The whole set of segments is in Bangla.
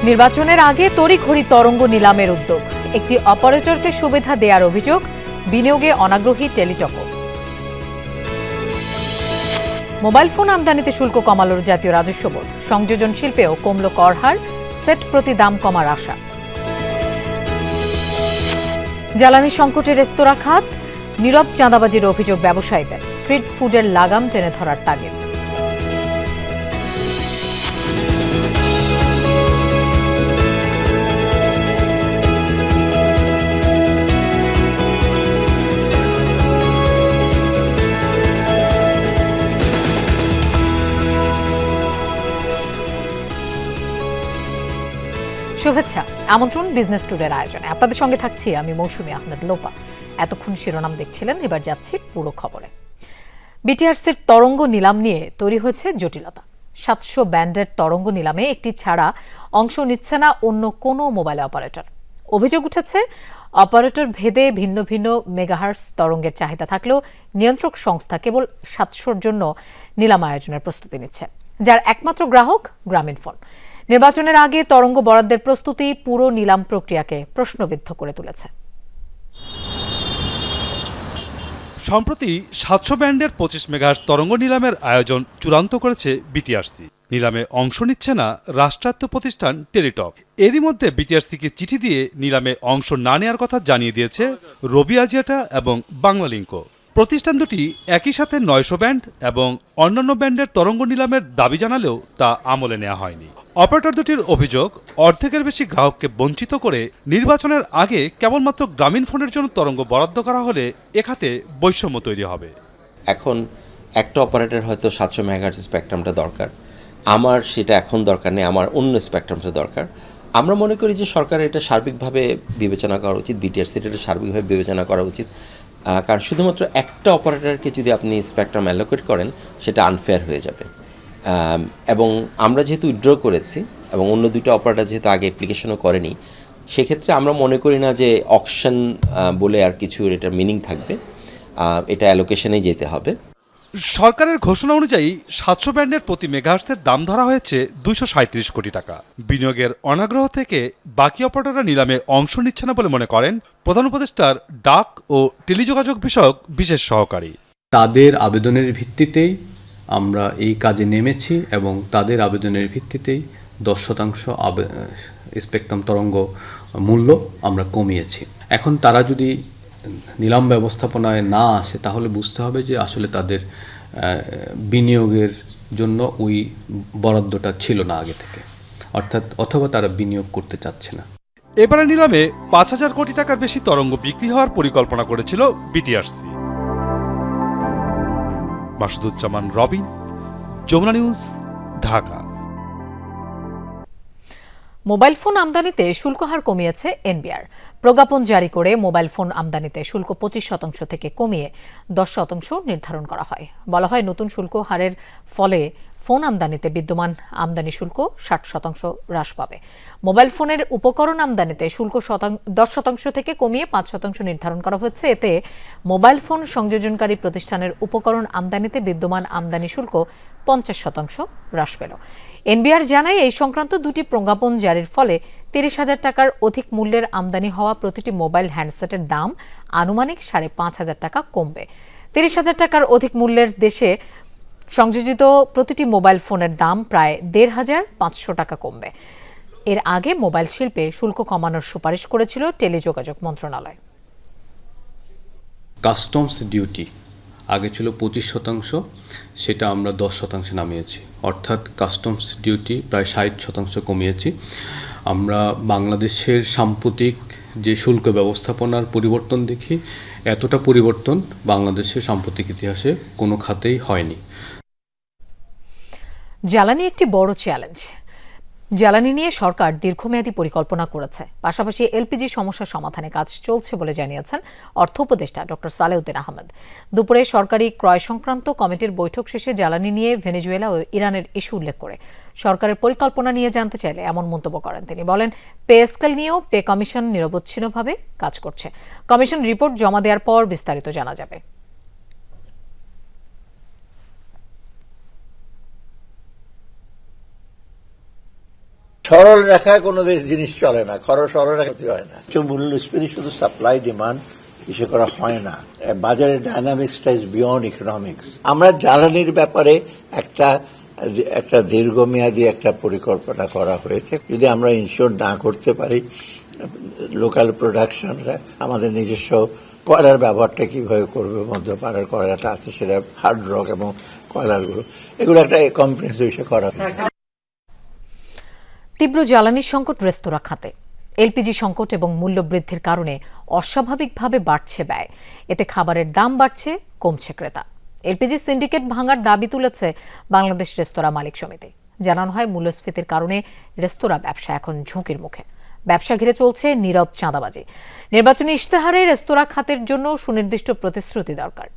নির্বাচনের আগে তড়িঘড়ি তরঙ্গ নিলামের উদ্যোগ, একটি অপারেটরকে সুবিধা দেওয়ার অভিযোগ, বিনিয়োগে অনাগ্রহী টেলিটকো। মোবাইল ফোন আমদানিতে শুল্ক কমাল জাতীয় রাজস্ব বোর্ড, সংযোজন শিল্পেও কমল কর হার, সেট প্রতি দাম কমার আশা। জ্বালানি সংকটে রেস্তোরাঁ খাত, নীরব চাঁদাবাজির অভিযোগ ব্যবসায়ীদের, স্ট্রিট ফুডের লাগাম টেনে ধরার তাগিদ। শুভেচ্ছা, আমন্ত্রণ বিজনেস টুডের আয়োজনে। আপনাদের সঙ্গে থাকছি আমি মৌসুমী আহমেদ লোপা। এতক্ষণ শিরোনাম দেখছিলেন, এবার যাচ্ছি পুরো খবরে। বিটিআরসির তরঙ্গ নিলাম নিয়ে তৈরি হয়েছে জটিলতা। 700 ব্যান্ডের তরঙ্গ নিলামে একটি ছাড়া অংশ নিচ্ছে না অন্য কোনো মোবাইল অপারেটর। অভিযোগ উঠেছে, অপারেটর ভেদে ভিন্ন ভিন্ন মেগাহার্টজ তরঙ্গের চাহিদা থাকলেও নিয়ন্ত্রক সংস্থা কেবল 700-র জন্য নিলাম আয়োজনের প্রস্তুতি নিচ্ছে, যার একমাত্র গ্রাহক গ্রামীণফোন। নির্বাচনের আগে তরঙ্গ বরাদ্দের প্রস্তুতি পুরো নিলাম প্রক্রিয়াকে প্রশ্নবিদ্ধ করে তুলেছে। সম্প্রতি 700 ব্যান্ডের 25 মেগাহার্টজ তরঙ্গ নিলামের আয়োজন চূড়ান্ত করেছে বিটিআরসি। নিলামে অংশ নিচ্ছে না রাষ্ট্রায়ত্ত প্রতিষ্ঠান টেলিটক। এরই মধ্যে বিটিআরসিকে চিঠি দিয়ে নিলামে অংশ না নেওয়ার কথা জানিয়ে দিয়েছে রবি আজিয়াটা এবং বাংলালিংকো। প্রতিষ্ঠান দুটি একই সাথে 900 ব্যান্ড এবং অন্যান্য ব্যান্ডের তরঙ্গ নিলামের দাবি জানালেও তা আমলে নেওয়া হয়নি। অপারেটর দুটির অভিযোগ, অর্ধেকের বেশি গ্রাহককে বঞ্চিত করে নির্বাচনের আগে কেবলমাত্র গ্রামীণ ফোনের জন্য তরঙ্গ বরাদ্দ করা হলে এখাতে বৈষম্য তৈরি হবে। এখন একটা অপারেটর হয়তো 700 মেগাহার্টজ স্পেকট্রামটা দরকার, আমার সেটা এখন দরকার নেই, আমার অন্য স্পেকট্রামটা দরকার। আমরা মনে করি যে সরকারের এটা সার্বিকভাবে বিবেচনা করা উচিত, বিটিআরসির এটা সার্বিকভাবে বিবেচনা করা উচিত। কারণ শুধুমাত্র একটা অপারেটরকে যদি আপনি স্পেকট্রাম অ্যালোকেট করেন, সেটা আনফেয়ার হয়ে যাবে। এবং আমরা যেহেতু উইথড্র করেছি এবং অন্য দুটো অপারেটর যেহেতু আগে অ্যাপ্লিকেশনও করেনি, সেক্ষেত্রে আমরা মনে করি না যে অকশন বলে আর কিছু এটা মিনিং থাকবে, এটা অ্যালোকেশনেই যেতে হবে। সরকারের ঘোষণা অনুযায়ী 700 ব্যান্ডের প্রতি মেগাহার্টজের দাম ধরা হয়েছে 237 কোটি টাকা। বিনিয়োগের অনাগ্রহ থেকে বাকি অপারেটররা নিলামে অংশ নিচ্ছে না বলে মনে করেন প্রধান উপদেষ্টার ডাক ও টেলিযোগাযোগ বিষয়ক বিশেষ সহকারী। তাদের আবেদনের ভিত্তিতেই আমরা এই কাজে নেমেছি এবং তাদের আবেদনের ভিত্তিতেই 10% স্পেকট্রাম তরঙ্গ মূল্য আমরা কমিয়েছি। এখন তারা যদি নিলাম ব্যবস্থাপনায় না আসে, তাহলে বুঝতে হবে যে আসলে তাদের বিনিয়োগের জন্য ওই বরাদ্দটা ছিল না আগে থেকে, অথবা তারা বিনিয়োগ করতে চাচ্ছে না। এবারে নিলামে 5000 কোটি টাকার বেশি তরঙ্গ বিক্রি হওয়ার পরিকল্পনা করেছিল BTRC. Masuduzzaman Robin, Jamuna News, Dhaka. Mobile phone আমদানিতে শুল্ক হার কমিয়েছে এনবিআর। প্রজ্ঞাপন জারি করে মোবাইল ফোন আমদানিতে শুল্ক 25% থেকে কমিয়ে 10% নির্ধারণ করা হয়। বলা হয়, নতুন শুল্ক হারের ফলে ফোন আমদানিতে বিদ্যমান আমদানি শুল্ক 60% হ্রাস পাবে। মোবাইল ফোনের উপকরণ আমদানিতে শুল্ক 10% থেকে কমিয়ে 5% নির্ধারণ করা হয়েছে। এতে মোবাইল ফোন সংযোজনকারী প্রতিষ্ঠানের উপকরণ আমদানিতে বিদ্যমান আমদানি শুল্ক 50% হ্রাস পেল। এনবিআর জানায়, এই সংক্রান্ত দুটি প্রজ্ঞাপন জারির ফলে 30,000 টাকার অধিক মূল্যের আমদানি হওয়া প্রতিটি মোবাইল হ্যান্ডসেটের দাম আনুমানিক 5,500 টাকা কমবে। 30,000 টাকার অধিক মূল্যের দেশে সংযোজিত প্রতিটি মোবাইল ফোনের দাম প্রায় 1,500 টাকা কমবে। এর আগে মোবাইল শিল্পে শুল্ক কমানোর সুপারিশ করেছিল টেলিযোগাযোগ মন্ত্রণালয়। কাস্টমস ডিউটি আগে ছিল 25%, সেটা আমরা 10% নামিয়েছি, অর্থাৎ কাস্টমস ডিউটি প্রায় 60% কমিয়েছি। আমরা বাংলাদেশের সাম্প্রতিক যে শুল্ক ব্যবস্থাপনার পরিবর্তন দেখি, এতটা পরিবর্তন বাংলাদেশের সাম্প্রতিক ইতিহাসে কোনো খাতেই হয়নি। জ্বালানি একটি বড় চ্যালেঞ্জ। জ্বালানি নিয়ে সরকার দীর্ঘমেয়াদী পরিকল্পনা করেছে, পাশাপাশি এলপিজি সমস্যার সমাধানে কাজ চলছে বলে জানিয়েছেন অর্থ উপদেষ্টা ডক্টর সালেউদ্দিন আহমেদ। দুপুরে সরকারি ক্রয় সংক্রান্ত কমিটির বৈঠক শেষে জ্বালানি নিয়ে ভেনেজুয়েলা ও ইরানের ইস্যু উল্লেখ করে সরকারের পরিকল্পনা নিয়ে জানতে চাইলে এমন মন্তব্য করেন তিনি। বলেন, পে স্কেল নিয়েও পে কমিশন নিরবচ্ছিন্নভাবে কাজ করছে। কমিশন রিপোর্ট জমা দেওয়ার পর বিস্তারিত জানা যাবে। সরল রেখায় কোনো জিনিস চলে না, সরল রেখাতে হয় না। মূল্যস্ফীতি শুধু সাপ্লাই ডিমান্ড ইস্যু করা হয় না, বাজারের ডায়নামিক্সটা ইজ বিয়ন্ড ইকোনমিক্স। আমরা জ্বালানির ব্যাপারে একটা দীর্ঘমেয়াদী একটা পরিকল্পনা করা হয়েছে। যদি আমরা ইনশিওর না করতে পারি লোকাল প্রোডাকশনরা, আমাদের নিজস্ব কয়লার ব্যবহারটা কিভাবে করবে, মধ্যপাড়ার কয়লাটা আছে সেটা হার্ড রক এবং কয়লাগুলো, এগুলো একটা কম্প্রিহেন্সিভ হিসেবে করা হয়েছে। তীব্র জ্বালানি সংকট রেস্তোরাঁ খাতে। এলপিজি সংকট এবং মূল্য বৃদ্ধির কারণে অস্বাভাবিকভাবে বাড়ছে ব্যয়। এতে খাবারের দাম বাড়ছে, কমছে ক্রেতা। এলপিজি সিন্ডিকেট ভাঙার দাবি তুলেছে বাংলাদেশ রেস্তোরাঁ মালিক সমিতি। জানানো হয়, মূল্যস্ফীতির কারণে রেস্তোরাঁ ব্যবসা এখন ঝুঁকির মুখে। ব্যবসা ঘিরে চলছে নীরব চাঁদাবাজি। নির্বাচনী ইশতেহারে রেস্তোরাঁ খাতের জন্য সুনির্দিষ্ট প্রতিশ্রুতি দরকার।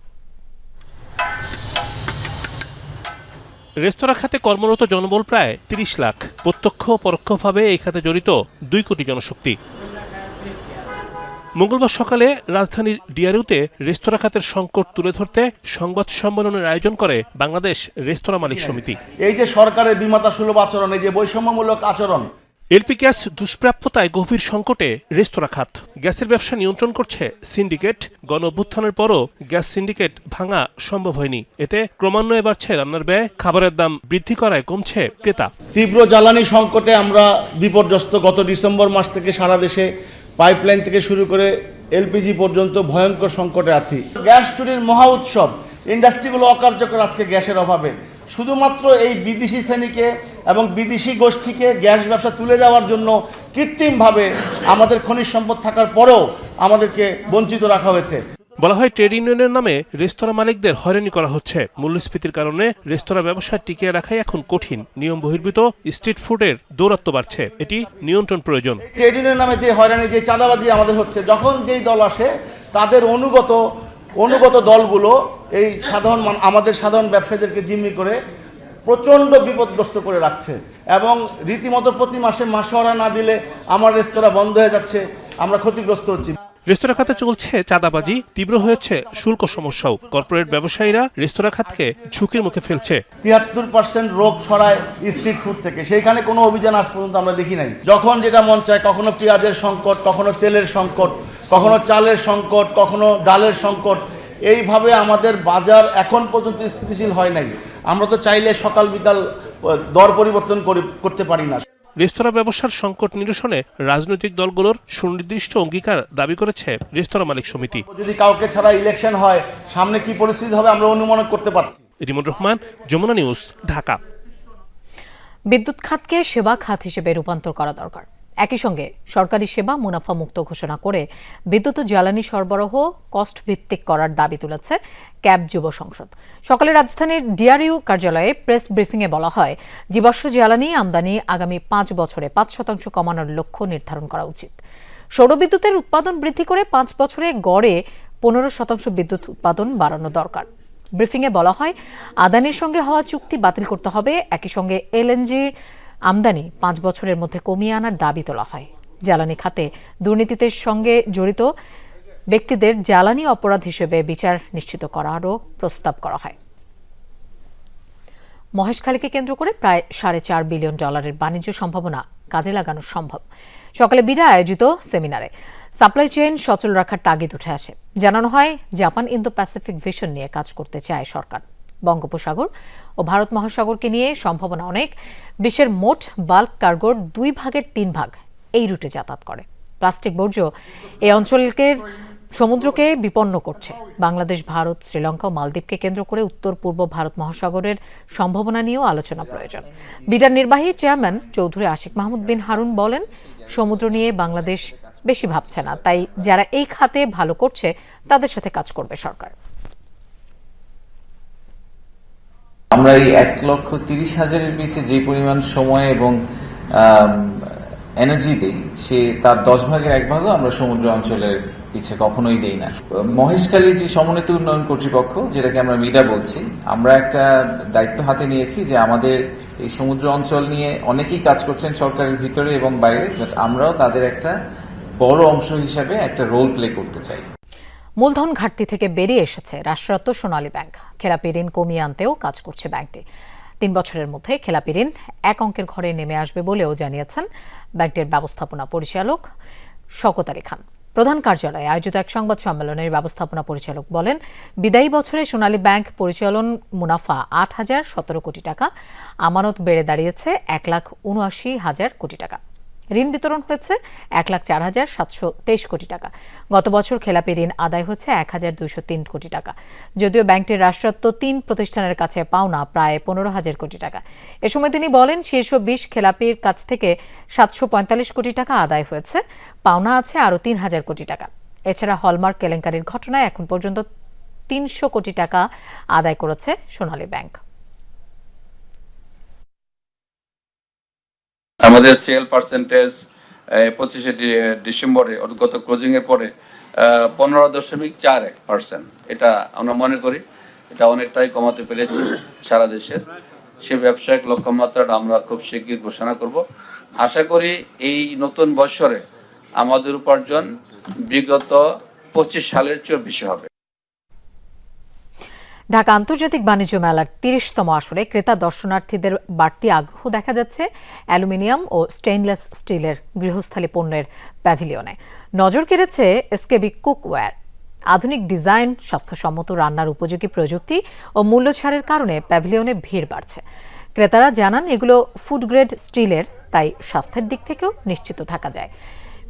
রেস্তোরাঁ খাতে কর্মরত জনবল প্রায় ৩০ লাখ, প্রত্যক্ষ ও পরোক্ষভাবে এই খাতে জড়িত ২ কোটি জনশক্তি। মঙ্গলবার সকালে রাজধানীর ডিআরইউতে রেস্তোরাঁ খাতের সংকট তুলে ধরতে সংবাদ সম্মেলনের আয়োজন করে বাংলাদেশ রেস্তোরাঁ মালিক সমিতি। এই যে সরকারের বিমাতা সুলভ আচরণ, এই যে বৈষম্যমূলক আচরণ, এলপি গ্যাস দুষ্প্রাপ্যতায় গভীর সংকটে রেস্তোরাঁ খাত। গ্যাসের ব্যবসা নিয়ন্ত্রণ করছে সিন্ডিকেট। গণ অভ্যুত্থানের পরও গ্যাস সিন্ডিকেট ভাঙা সম্ভব হয়নি। এতে ক্রমান্বয়ে বাড়ছে রান্নার ব্যয়, খাবারের দাম বৃদ্ধি করায় কমছে ক্রেতা। তীব্র জ্বালানি সংকটে আমরা বিপর্যস্ত। গত ডিসেম্বর মাস থেকে সারা দেশে পাইপলাইন থেকে শুরু করে এলপিজি পর্যন্ত ভয়ঙ্কর সংকটে আছি। গ্যাস চুরির মহা উৎসব, ইন্ডাস্ট্রিগুলো অকার্যকর আজকে গ্যাসের অভাবে। শুধুমাত্র এই বিদেশি শ্রেণীকে এবং বিদেশি গোষ্ঠীকে গ্যাস ব্যবসা তুলে দেওয়ার জন্য কৃত্রিমভাবে আমাদের খনিজ সম্পদ থাকার পরেও আমাদেরকে বঞ্চিত রাখা হয়েছে। বলা হয়, ট্রেড ইউনিয়নের নামে রেস্তোরাঁ মালিকদের হয়রানি করা হচ্ছে। মূল্যস্ফীতির কারণে রেস্তোরাঁ ব্যবসা টিকিয়ে রাখাই এখন কঠিন। নিয়ম বহির্ভূত স্ট্রিট ফুডের দৌরাত্ম্য বাড়ছে। এটি নিয়ন্ত্রণ প্রয়োজন। ট্রেড ইউনিয়নের নামে যে হয়রানি, যে চাঁদাবাজি আমাদের হচ্ছে, যখন যেই দল আসে তাদের অনুগত দলগুলো এই আমাদের সাধারণ ব্যবসায়ীদেরকে জিম্মি করে প্রচণ্ড বিপদগ্রস্ত করে রাখছে এবং রীতিমতো প্রতি মাসে মাসোয়ারা না দিলে আমার রেস্তোরাঁ বন্ধ হয়ে যাচ্ছে, আমরা ক্ষতিগ্রস্ত হচ্ছি। রেস্তোরাঁ খাতে চলছে চাঁদাবাজি, তীব্র হয়েছে শুল্ক সমস্যাও। কর্পোরেট ব্যবসায়ীরা রেস্তোরাঁ খাতকে ঝুঁকির মুখে ফেলছে। ৭৩% রোগ ছড়ায় স্ট্রিট ফুড থেকে, সেইখানে কোনো অভিযান আজ পর্যন্ত আমরা দেখি নাই। যখন যেটা মন চায়, কখনো পেঁয়াজের সংকট, কখনো তেলের সংকট, কখনো চালের সংকট, কখনো ডালের সংকট, এইভাবে আমাদের বাজার এখন পর্যন্ত স্থিতিশীল হয় নাই। আমরা তো চাইলে সকাল বিকাল দর পরিবর্তন করতে পারি না। রেস্তোরাঁ ব্যবসার সংকট নিরসনে রাজনৈতিক দলগুলোর সুনির্দিষ্ট অঙ্গীকার দাবি করেছে রেস্তোরাঁ মালিক সমিতি। যদি কাউকে ছাড়া ইলেকশন হয়, সামনে কি পরিস্থিতি হবে আমরা অনুমান করতে পারছি। রিমন রহমান, যমুনা নিউজ, ঢাকা। বিদ্যুৎ খাতকে সেবা খাত হিসেবে রূপান্তর করা দরকার। একই সঙ্গে সরকারি সেবা মুনাফা মুক্ত ঘোষণা করে বিদ্যুৎ ও জ্বালানি সরবরাহ কস্ট ভিত্তিক করার দাবি তুলেছে ক্যাব যুব সংসদ। সকালে রাজধানীর ডিআরইউ কার্যালয়ে প্রেস ব্রিফিংয়ে বলা হয়, জীবাশ্ম জ্বালানি আমদানি আগামী ৫ বছরে ৫% কমানোর লক্ষ্য নির্ধারণ করা উচিত। সৌরবিদ্যুতের উৎপাদন বৃদ্ধি করে ৫ বছরে গড়ে ১৫% বিদ্যুৎ উৎপাদন বাড়ানো দরকার। ব্রিফিংয়ে বলা হয়, আদানির সঙ্গে হওয়া চুক্তি বাতিল করতে হবে। একই সঙ্গে এলএনজি আমদানি 5 বছরের মধ্যে কমিয়ে আনার দাবি তোলা হয়। জ্বালানি খাতে দুর্নীতিতে সঙ্গে জড়িত ব্যক্তিদের জ্বালানি অপরাধ হিসেবে বিচার নিশ্চিত করারও প্রস্তাব করা হয়। মহেশখালীকে কেন্দ্র করে প্রায় $4.5 বিলিয়ন বাণিজ্য সম্ভাবনা কাজে লাগানো সম্ভব। সকালে বিডা আয়োজিত সেমিনারে সাপ্লাই চেইন সচল রাখার তাগিদ উঠে আসে। জানানো হয়, জাপান ইন্দো প্যাসিফিক ভিশন নিয়ে কাজ করতে চায় সরকার। বঙ্গোপসাগর ও ভারত মহাসাগরকে নিয়ে সম্ভাবনা অনেক। বিশ্বের মোট বাল্ক কার্গোর 2/3 এই রুটে যাতায়াত করে। প্লাস্টিক বর্জ্য এই অঞ্চলকে সমুদ্রকে বিপন্ন করছে। বাংলাদেশ, ভারত, শ্রীলঙ্কা ও মালদ্বীপকে কেন্দ্র করে উত্তর পূর্ব ভারত মহাসাগরের সম্ভাবনা নিয়েও আলোচনা প্রয়োজন। বিডার নির্বাহী চেয়ারম্যান চৌধুরী আশিক মাহমুদ বিন হারুন বলেন, সমুদ্র নিয়ে বাংলাদেশ বেশি ভাবছে না, তাই যারা এই খাতে ভালো করছে তাদের সাথে কাজ করবে সরকার। আমরা এই 1,30,000-এর পিছে যে পরিমাণ সময় এবং এনার্জি দেই, সে তার 10 ভাগের 1 ভাগও আমরা সমুদ্র অঞ্চলের পিছে কখনোই দেই না। মহেশখালী যে সমন্বিত উন্নয়ন কর্তৃপক্ষ, যেটাকে আমরা মিডা বলছি, আমরা একটা দায়িত্ব হাতে নিয়েছি যে আমাদের এই সমুদ্র অঞ্চল নিয়ে অনেকেই কাজ করছেন সরকারের ভিতরে এবং বাইরে, আমরাও তাদের একটা বড় অংশ হিসাবে একটা রোল প্লে করতে চাই। মূলধন ঘাটতি থেকে বেরিয়ে এসেছে রাষ্ট্রায়ত্ত সোনালী ব্যাংক। খেলাপি ঋণ কমিয়ে আনতেও কাজ করছে ব্যাংকটি। 3 বছরের মধ্যে খেলাপি ঋণ এক অঙ্কের ঘরে নেমে আসবে বলেও জানিয়েছেন ব্যাংকের ব্যবস্থাপনা পরিচালক শওকত আলী খান। প্রধান কার্যালয়ে আয়োজিত এক সংবাদ সম্মেলনের ব্যবস্থাপনা পরিচালক বলেন, বিদায়ী বছরে সোনালী ব্যাংক পরিচালন মুনাফা 8,017 কোটি টাকা, আমানত বেড়ে দাঁড়িয়েছে 1,79,000 কোটি টাকা। ঋণ বিতরণ হয়েছে 1,04,723 কোটি টাকা। গত বছর খেলাপি ঋণ আদায় হচ্ছে 1,203 কোটি টাকা। যদিও ব্যাংকটির রাষ্ট্রায়ত্ত 3 প্রতিষ্ঠানের কাছে পাওনা প্রায় 15,000 কোটি টাকা। এ সময় তিনি বলেন, শীর্ষ 20 খেলাপির কাছ থেকে 745 কোটি টাকা আদায় হয়েছে, পাওনা আছে আরও 3,000 কোটি টাকা। এছাড়া হলমার্ক কেলেঙ্কারির ঘটনায় এখন পর্যন্ত 300 কোটি টাকা আদায় করেছে সোনালী ব্যাংক। আমাদের সেল পার্সেন্টেজ 25 ডিসেম্বরে গত ক্লোজিং এর পরে 15.41%। এটা আমরা মনে করি এটা অনেকটাই কমাতে পেরেছি সারা দেশের। সে ব্যবসায়িক লক্ষ্যমাত্রাটা আমরা খুব শীঘ্রই ঘোষণা করব। আশা করি এই নতুন বছরে আমাদের উপার্জন বিগত 25 সালের চেয়ে বেশি হবে। ঢাকা আন্তর্জাতিক বাণিজ্য মেলার 30তম আসরে ক্রেতা দর্শনার্থীদের বাড়তি আগ্রহ দেখা যাচ্ছে অ্যালুমিনিয়াম ও স্টেইনলেস স্টিলের গৃহস্থালী পণ্যের প্যাভিলিয়নে। নজর কেড়েছে এসকেবি কুকওয়্যার। আধুনিক ডিজাইন, স্বাস্থ্যসম্মত রান্নার উপযোগী প্রযুক্তি ও মূল্য ছাড়ের কারণে প্যাভিলিয়নে ভিড় বাড়ছে। ক্রেতারা জানান, এগুলো ফুড গ্রেড স্টিলের, তাই স্বাস্থ্যের দিক থেকেও নিশ্চিত থাকা যায়।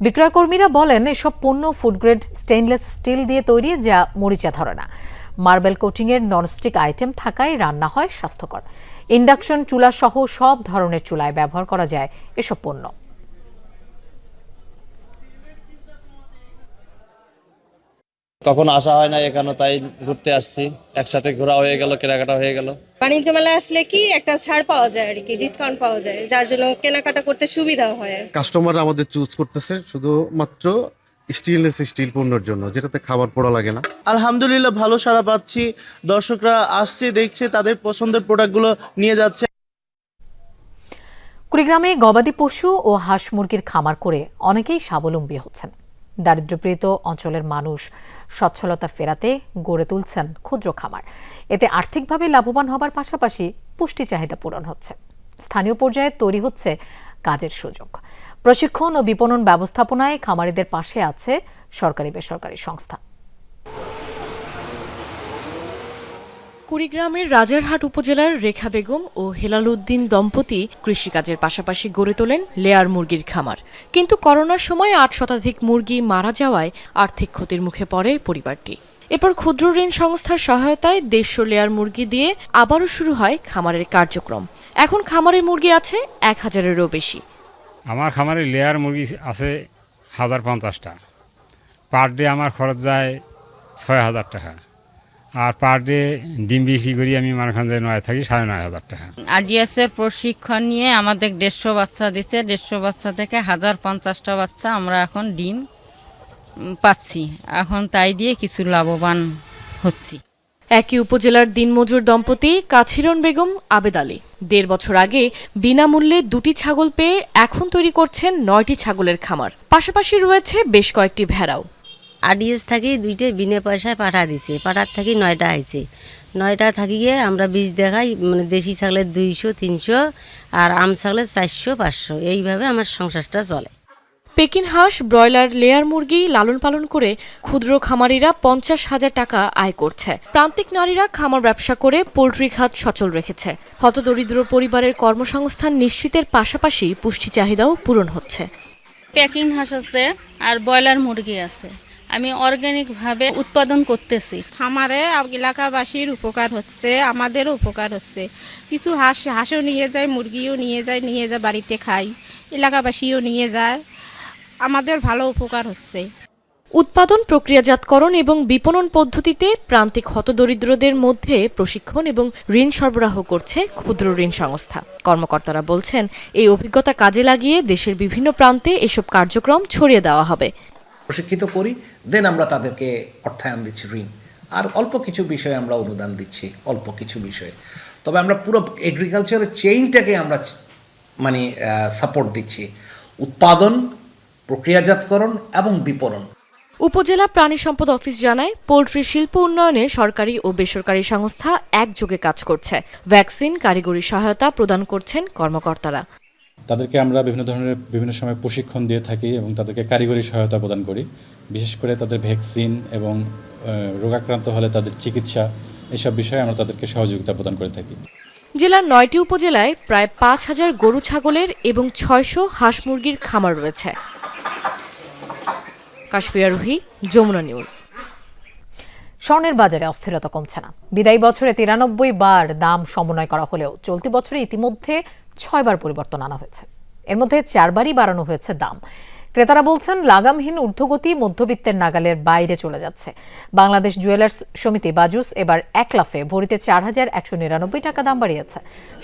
বিক্রয়কর্মীরা বলেন, এসব পণ্য ফুড গ্রেড স্টেইনলেস স্টিল দিয়ে তৈরি, যা মরিচা ধরে না। মার্বেল কোটিংয়ের ননস্টিক আইটেম থাকায় রান্না হয় স্বাস্থ্যকর। ইন্ডাকশন চুলা সহ সব ধরনের চুলায় ব্যবহার করা যায় এসব পণ্য। কখনো আসা হয় না এখানে, তাই ঘুরতে আসছি। একসাথে ঘোরা হয়ে গেল, কেনাকাটা হয়ে গেল। বাণিজ্য মেলায় আসলে কি একটা ছাড় পাওয়া যায় আর কি, ডিসকাউন্ট পাওয়া যায়, যার জন্য কেনাকাটা করতে সুবিধা হয়। কাস্টমার আমাদের চুজ করতেছে শুধুমাত্র স্টেইনলেস স্টিল পণ্যের জন্য, যেটাতে খাবার পোড়া লাগে না। আলহামদুলিল্লাহ ভালো সাড়া পাচ্ছি, দর্শকরা আসছে, দেখছে, তাদের পছন্দের প্রোডাক্টগুলো নিয়ে যাচ্ছে। কুড়িগ্রামে গবাদি পশু ও হাঁস মুরগির খামার করে অনেকেই স্বাবলম্বী হচ্ছেন। দারিদ্র্যপীড়িত অঞ্চলের মানুষ সচ্ছলতা ফেরাতে গড়ে তুলছেন ক্ষুদ্র খামার। এতে আর্থিকভাবে লাভবান হবার পাশাপাশি পুষ্টি চাহিদা পূরণ হচ্ছে। স্থানীয় পর্যায়ে তৈরি হচ্ছে কাজের সুযোগ। প্রশিক্ষণ ও বিপণন ব্যবস্থাপনায় খামারিদের পাশে আছে সরকারি বেসরকারি সংস্থা। কুড়িগ্রামের রাজারহাট উপজেলার রেখা বেগম ও হেলাল উদ্দিন দম্পতি কৃষিকাজের পাশাপাশি গড়ে তোলেন লেয়ার মুরগির খামার। কিন্তু করোনার সময় 8 শতাধিক মুরগি মারা যাওয়ায় আর্থিক ক্ষতির মুখে পড়ে পরিবারটি। এরপর ক্ষুদ্র ঋণ সংস্থার সহায়তায় 150 লেয়ার মুরগি দিয়ে আবারও শুরু হয় খামারের কার্যক্রম। এখন খামারে মুরগি আছে 1000-এরও বেশি। আমার খামারে লেয়ার মুরগি আছে 1050টা। পার ডে আমার খরচ যায় 6000 টাকা। আর পার ডে ডিম বিক্রি করি আমি মানখান 9 থাকি 9,500 টাকা। আরডিএসের প্রশিক্ষণ নিয়ে আমাদের 150 বাচ্চা দিচ্ছে। 150 বাচ্চা থেকে 1050টা বাচ্চা আমরা এখন ডিম পাচ্ছি। এখন তাই দিয়ে কিছু লাভবান হচ্ছি। একই উপজেলার দিনমজুর দম্পতি কাছিরন বেগম আবেদ আলী 1.5 বছর আগে বিনামূল্যে 2টি ছাগল পেয়ে এখন তৈরি করছেন 9টি ছাগলের খামার। পাশাপাশি রয়েছে বেশ কয়েকটি ভেড়াও। আরডিএস থাকি 2টে বিনা পয়সায় পাঠা দিছে, পাঠার থাকি 9টা আইছে। 9টা থাকি গিয়ে আমরা বীজ দেখাই, মানে দেশি ছাগলের 200-300 আর আম ছাগলের 400-500, এইভাবে আমার সংসারটা চলে। পেকিন হাঁস, ব্রয়লার, লেয়ার মুরগি লালন পালন করে ক্ষুদ্র খামারিরা 50,000 টাকা আয় করছে। প্রান্তিক নারীরা খামার ব্যবসা করে পোল্ট্রি খাত সচল রেখেছে। হতদরিদ্র পরিবারের কর্মসংস্থান নিশ্চিতের পাশাপাশি পুষ্টি চাহিদাও পূরণ হচ্ছে। পেকিং হাঁস আছে আর ব্রয়লার মুরগি আছে। আমি অর্গানিকভাবে উৎপাদন করতেছি। খামারে এলাকাবাসীর উপকার হচ্ছে, আমাদেরও উপকার হচ্ছে। কিছু হাঁসও নিয়ে যায়, মুরগিও নিয়ে যায় বাড়িতে খাই, এলাকাবাসীও নিয়ে যায়, আমাদের ভালো উপকার হচ্ছে। উৎপাদন, প্রক্রিয়াজাতকরণ এবং বিপণন পদ্ধতিতে প্রান্তিক হতদরিদ্রদের মধ্যে প্রশিক্ষণ এবং ঋণ সরবরাহ করছে ক্ষুদ্র ঋণ সংস্থা। কর্মকর্তারা বলছেন, এই অভিজ্ঞতা কাজে লাগিয়ে দেশের বিভিন্ন প্রান্তে এসব কার্যক্রম ছড়িয়ে দেওয়া হবে। প্রশিক্ষিত করি, দেন আমরা তাদেরকে অর্থায়ন দিচ্ছি ঋণ, আর অল্প কিছু বিষয়ে আমরা অনুদান দিচ্ছি, অল্প কিছু বিষয়ে। তবে আমরা পুরো এগ্রিকালচারের চেইনটাকে আমরা সাপোর্ট দিচ্ছি, উৎপাদন, প্রক্রিয়াজাতকরণ এবং বিপণন। উপজেলা প্রাণী সম্পদ অফিস জানায়, পোল্ট্রি শিল্প উন্নয়নে সরকারি ও বেসরকারি সংস্থা একযোগে কাজ করছে। ভ্যাকসিন, কারিগরি সহায়তা প্রদান করছেন কর্মকর্তারা। তাদেরকে আমরা বিভিন্ন সময় প্রশিক্ষণ দিয়ে থাকি এবং তাদেরকে কারিগরি সহায়তা প্রদান করি। বিশেষ করে তাদের ভ্যাকসিন এবং রোগাক্রান্ত হলে তাদের চিকিৎসা, এসব বিষয়ে আমরা তাদেরকে সহযোগিতা প্রদান করে থাকি। জেলার 9টি উপজেলায় প্রায় 5,000 গরু ছাগলের এবং 600 হাঁস মুরগির খামার রয়েছে। কাশফিয়া রুহি, যমুনা নিউজ। স্বর্ণের বাজারে অস্থিরতা কমছে না। বিদায়ী বছরে 93 বার দাম সমন্বয় করা হলেও চলতি বছরে ইতিমধ্যে 6 বার পরিবর্তন আনা হয়েছে। এর মধ্যে 4 বারই বাড়ানো হয়েছে দাম। ক্রেতারা বলছেন, লাগামহীন ঊর্ধ্বগতি মধ্যবিত্তের নাগালের বাইরে চলে যাচ্ছে। বাংলাদেশ জুয়েলার্স সমিতি বাজুস এবার এক লাফে ভরিতে 4,199 টাকা দাম বাড়িয়েছে।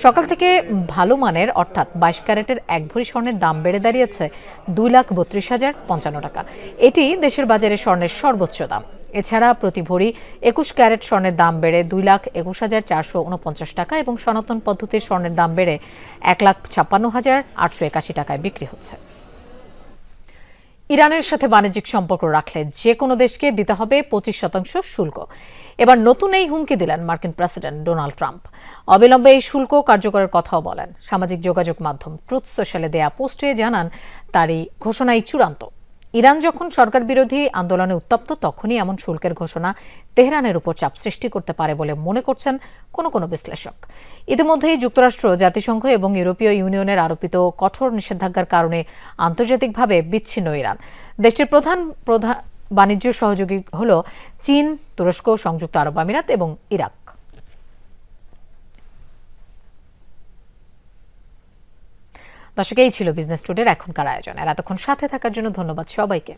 সকাল থেকে ভালো মানের অর্থাৎ 22 ক্যারেটের 1 ভরি স্বর্ণের দাম বেড়ে দাঁড়িয়েছে 2,32,055 টাকা। এটি দেশের বাজারে স্বর্ণের সর্বোচ্চ দাম। এছাড়া প্রতি ভরি 21 ক্যারেট স্বর্ণের দাম বেড়ে 2,21,449 টাকা এবং সনাতন পদ্ধতির স্বর্ণের দাম বেড়ে 1,56,881 টাকায় বিক্রি হচ্ছে। ইরানের সাথে বাণিজ্যিক সম্পর্ক রাখলে যে কোনো দেশকে দিতে হবে 25% শুল্ক। এবার নতুন এই হুমকি দিলেন মার্কিন প্রেসিডেন্ট ডোনাল্ড ট্রাম্প। অবিলম্বে এই শুল্ক কার্যকরের কথাও বলেন। সামাজিক যোগাযোগ মাধ্যম ট্রুথ সোশ্যালে দেয়া পোস্টে জানান, তার এই ঘোষণাই চূড়ান্ত। ইরান যখন সরকার বিরোধী আন্দোলনে উত্তপ্ত, তখনই এমন শুল্কের ঘোষণা তেহরানের উপর চাপ সৃষ্টি করতে পারে বলে মনে করছেন কোনো বিশ্লেষক। ইতিমধ্যেই যুক্তরাষ্ট্র, জাতিসংঘ এবং ইউরোপীয় ইউনিয়নের আরোপিত কঠোর নিষেধাজ্ঞার কারণে আন্তর্জাতিকভাবে বিচ্ছিন্ন ইরান। দেশটির প্রধান বাণিজ্য সহযোগী হল চীন, তুরস্ক, সংযুক্ত আরব আমিরাত এবং ইরাক। দর্শক, এই ছিল বিজনেস টুডের এখনকার আয়োজন। আর এতক্ষণ সাথে থাকার জন্য ধন্যবাদ সবাইকে।